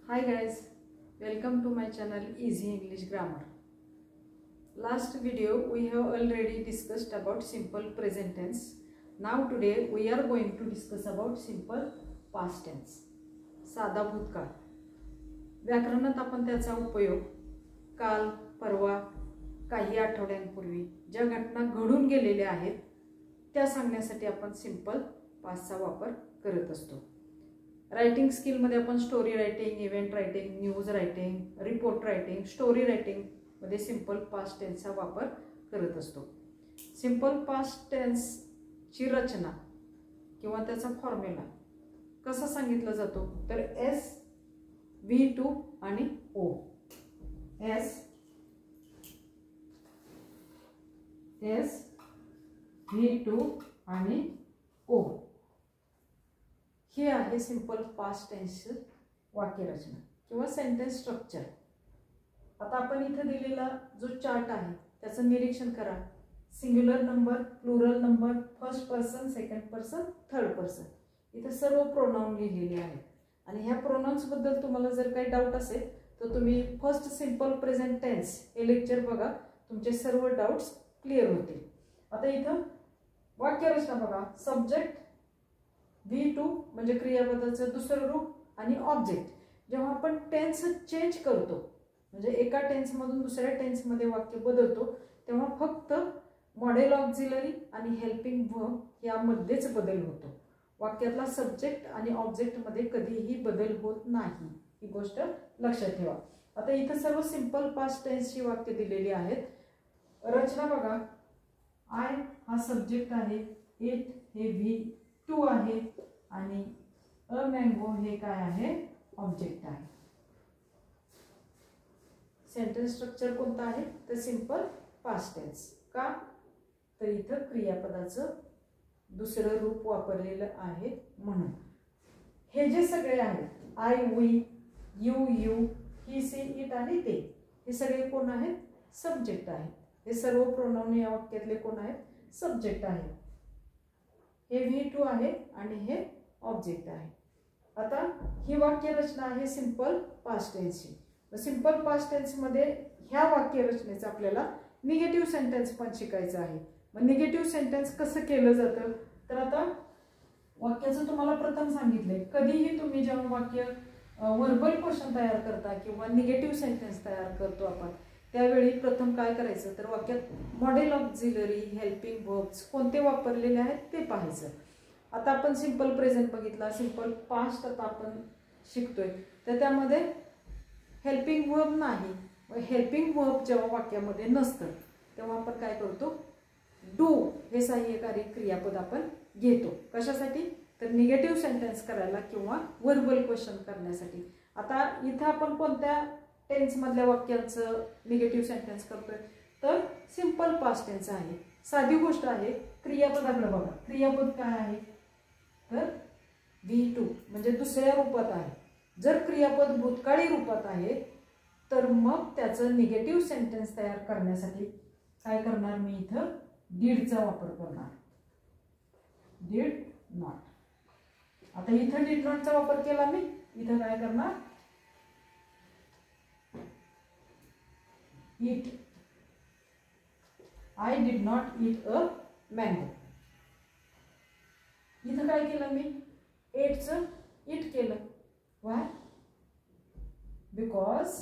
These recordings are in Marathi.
Hi guys, welcome to my channel Easy English Grammar. Last video we have already discussed about simple present tense. Now today we are going to discuss about simple past tense. साधा भूतकाळ. व्याकरणात आपण त्याचा उपयोग काल, परवा, काही आठवड्यांपूर्वी ज्या घटना घडून गेलेल्या आहेत त्या सांगण्यासाठी आपण सिंपल पास्टचा वापर करत असतो. रायटिंग स्किल मध्ये आपण story writing, event writing, news writing, report writing, story writing मध्ये सिंपल पास्ट टेन्सचा वापर करत असतो. सिंपल पास्ट टेन्स ची रचना किंवा त्याचा फॉर्म्युला कसा सांगितला जातो तर एस V2 आणि O. एस V2 आणि O हे आहे सिंपल पास्ट टेन्स वाक्यरचना किंवा सेंटेन्स स्ट्रक्चर. आता आपण इथे दिलेला जो चार्ट आहे त्याचं निरीक्षण करा. Singular number, plural number, first person, second person, third person इथे सर्व प्रोनाउन लिहिलेले आहेत. आणि ह्या प्रोनाउन्स बद्दल तुम्हाला जर काही डाऊट असेल तर तुम्ही फर्स्ट सिंपल प्रेझेंट टेन्स हे लेक्चर बघा, तुमचे सर्व डाऊट्स क्लिअर होतील. आता इथं वाक्यरचना बघा. सब्जेक्ट V2 म्हणजे क्रियापदाचं दुसरं रूप आणि ऑब्जेक्ट. जेव्हा आपण टेन्स चेंज करतो म्हणजे एका टेन्स मधून दुसऱ्या टेन्स मध्ये वाक्य बदलतो तेव्हा फक्त मॉडेल ऑक्झिलरी आणि हेल्पिंग वर्ब यामध्येच बदल होतो. वाक्यातला सब्जेक्ट आणि ऑब्जेक्ट मध्ये कधीही बदल होत नाही, ही गोष्ट लक्षात ठेवा. आता इथे सर्व सिंपल पास्ट टेन्सची वाक्य दिलेली आहेत. रचना बघा. आय हा सब्जेक्ट आहे, इट हे V2 आहे आणि अ मँगो हे काय आहे, ऑब्जेक्ट आहे. सेंटेन्स स्ट्रक्चर कोणतं आहे तर सिंपल पास्ट टेन्स. का तर इथं क्रियापदाचं दुसरं रूप वापरलेलं आहे म्हणून. हे जे सगळे आहेत I, we, you, he, she, it आणि ते, हे सगळे कोण आहेत, सब्जेक्ट आहेत. हे सर्व प्रोनाउन या वाक्यातले कोण आहेत, सब्जेक्ट आहेत. हे V2 आहे आणि हे ऑब्जेक्ट आहे. आता ही वाक्य रचना आहे सिंपल पास्ट टेन्सची. सिंपल पास्ट टेन्स मध्ये ह्या वाक्य रचनेचं आपल्याला निगेटिव्ह सेंटेन्स पण शिकायचं आहे. मग निगेटिव्ह सेंटेन्स कसं केलं जातं तर आता वाक्याचं तुम्हाला प्रथम सांगितलंय. कधीही तुम्ही जेव्हा वाक्य वर्बल क्वेश्चन तयार करता किंवा निगेटिव्ह सेंटेन्स तयार करतो आपण त्यावेळी प्रथम काय करायचं तर वाक्यात मॉडेल ऑक्झिलरी, हेल्पिंग वर्ब्स कोणते वापरलेले आहेत ते पाहायचं. आता आपण सिंपल प्रेझेंट बघितला, सिंपल पास्ट आता आपण शिकतोय तर त्यामध्ये हेल्पिंग वर्ब नाही. हेल्पिंग वर्ब जेव्हा वाक्यामध्ये नसतं तेव्हा आपण काय करतो, डू हे सहाय्यकारी क्रियापद आपण घेतो. कशासाठी तर निगेटिव्ह सेंटेन्स करायला किंवा वर्बल क्वेश्चन करण्यासाठी. आता इथं आपण कोणत्या टेन्स मधल्या वाक्यांचं निगेटिव्ह सेंटेन्स करतोय तर सिंपल पास्ट टेन्स आहे. साधी गोष्ट आहे. क्रियापदाकडे बघा. क्रियापद काय आहे तर V2 म्हणजे दुसऱ्या रूपात आहे. जर क्रियापद भूतकाळी रूपात आहे तर मग त्याचं निगेटिव्ह सेंटेन्स तयार करण्यासाठी काय करणार मी इथं डीडचा वापर करणार. Did not. आता इथं डीड नॉटचा वापर केला मी, इथं काय करणार eat. I did not eat a mango. इथं काय केलं मी एटचं इट केलं. Why? Because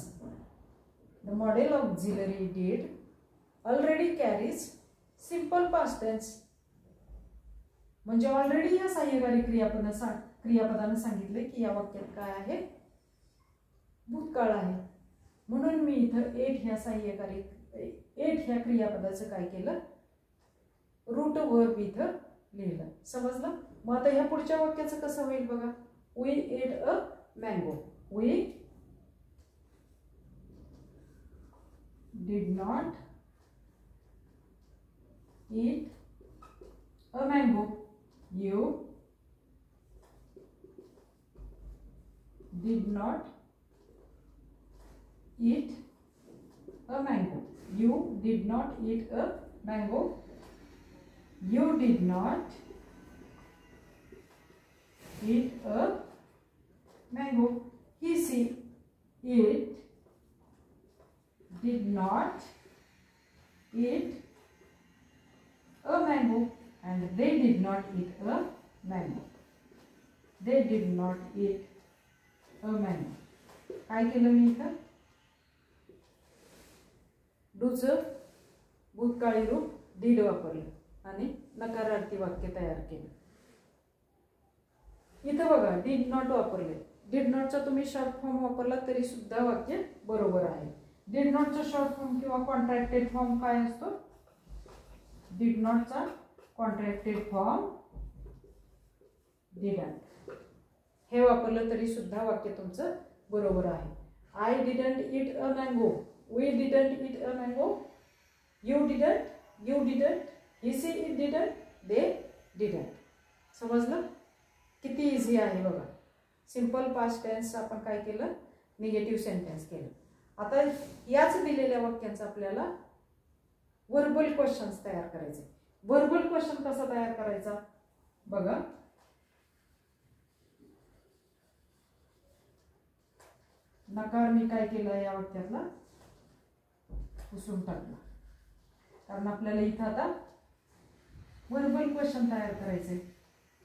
the model auxiliary did already carries simple past tense. म्हणजे ऑलरेडी या सहाय्यकारी क्रियापदानं सांगितले की या वाक्यात काय आहे, भूतकाळ आहे. म्हणून मी इथं एट ह्या क्रियापदाचं काय केलं, रूट वर्ब इथं लिहिलं. समजलं. मग आता ह्या पुढच्या वाक्याचं कसं होईल बघा. We ate a mango. We did not eat a mango. You did not eat a mango. You did not eat a mango. You did not eat a mango. He, it did not eat a mango, and they did not eat a mango. They did not eat a mango. काय केलं मी इथं? डूचं भूतकाळी रूप did वापरलं आणि नकारार्थी वाक्य तयार केलं. इथं बघा did not वापरले. did not चा तुम्ही शॉर्ट फॉर्म वापरला तरी सुद्धा वाक्य बरोबर आहे. did not चा शॉर्ट फॉर्म किंवा कॉन्ट्रॅक्टेड फॉर्म काय असतो? did not चा कॉन्ट्रॅक्टेड फॉर्म didn't. हे वापरलं तरी सुद्धा वाक्य तुमचं बरोबर आहे. I didn't eat a mango. We didn't eat a mango. You didn't. You didn't. He said it didn't. They didn't. समजलं? किती इझी आहे बघा. सिंपल पास्ट टेन्स आपण काय केलं? निगेटिव्ह सेंटेन्स केलं. आता याच दिलेल्या वाक्यांचा आपल्याला वर्बल क्वेश्चन्स तयार करायचे. वर्बल क्वेश्चन कसा तयार करायचा बघा. नकार मी काय केलं या वाक्यातला पुसून टाकला, कारण आपल्याला इथं आता वर्बल क्वेश्चन तयार करायचे.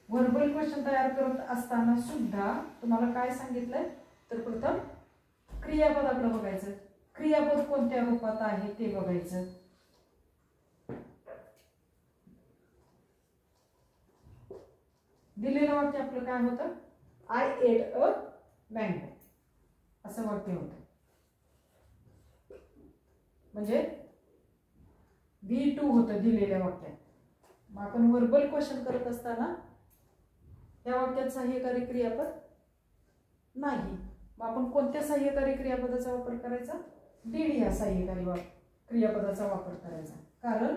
वर्बल क्वेश्चन तयार करत असताना सुद्धा तुम्हाला काय सांगितलंय तर प्रथम क्रियापदाकडे बघायचं. क्रियापद कोणत्या रूपात आहे ते बघायचं. दिलेलं वाक्य आपलं काय होतं? I ate a mango असं वाक्य होतं. म्हणजे B2 होतं दिलेल्या वाक्यात. मग आपण वर्बल क्वेश्चन करत असताना या वाक्यात सहाय्यकारी क्रियापद नाही. मग आपण कोणत्या सहाय्यकारी क्रियापदाचा वापर करायचा? did या सहाय्यकारी क्रियापदाचा वापर करायचा. कारण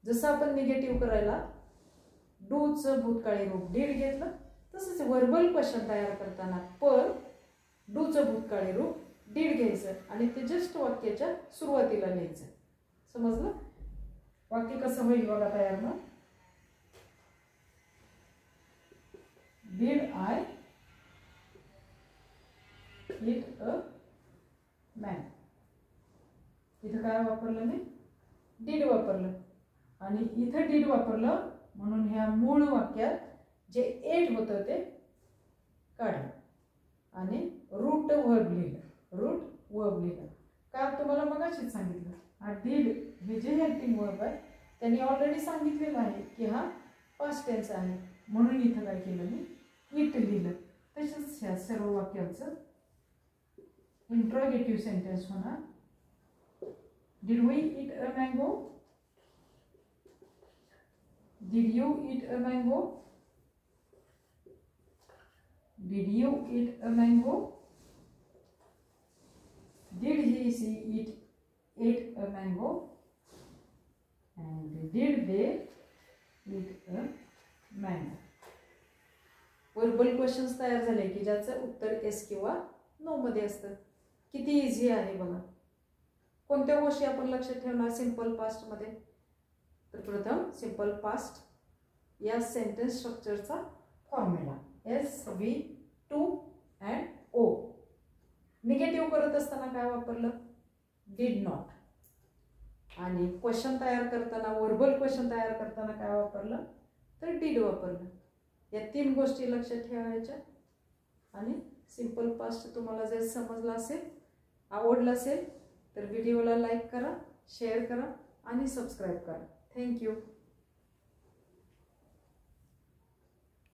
जसं आपण निगेटिव्ह करायला डूचं भूतकाळी रूप did घेतलं, तसंच वर्बल क्वेश्चन तयार करताना पण डूचं भूतकाळी रूप did घ्यायचं आणि ते जस्ट वाक्याच्या सुरुवातीला लिहायचं. समजलं? वाक्य कसं होईल बघा तयार. मग did I eat a mango. इथं काय वापरलं मी? did वापरलं आणि इथं did वापरलं म्हणून ह्या मूळ वाक्यात जे ate होतं ते काढलं आणि रूट वर्ब लिहिलं. रूट वर्ब लिहिलं का तुम्हाला मगाशीच सांगितलं. हा did हे जे हेल्पिंग वर्ब आहे त्यांनी ऑलरेडी सांगितलेलं आहे की हा पास्ट टेन्स आहे, म्हणून इथं काय केलं मी? इट लिहिलं. तसंच ह्या सर्व वाक्यांचं इंट्रोगेटिव्ह सेंटेन्स होणार. Did we eat a mango? Did you eat a mango? Did you eat a mango? Did he, she ate a mango? And did they eat a mango? Verbal questions तयार झाले की ज्याचं उत्तर येस किंवा नो मध्ये असतं. किती इझी आहे बघा. कोणत्या गोष्टी आपण लक्षात ठेवणार सिंपल पास्ट मध्ये? तर प्रथम सिंपल पास्ट या सेंटेन्स स्ट्रक्चरचा formula SV2 and O. Negative करत असताना काय वापरलं? did not. आणि क्वेश्चन तयार करताना वर्बल क्वेश्चन तयार करताना काय वापरलं? तर did वापरलं. या तीन गोष्टी लक्षात ठेवायच्या. आणि सिंपल पास्ट तुम्हाला जर समजला असेल, आवडला असेल तर व्हिडिओला लाईक करा, शेअर करा आणि सबस्क्राईब करा. थँक्यू.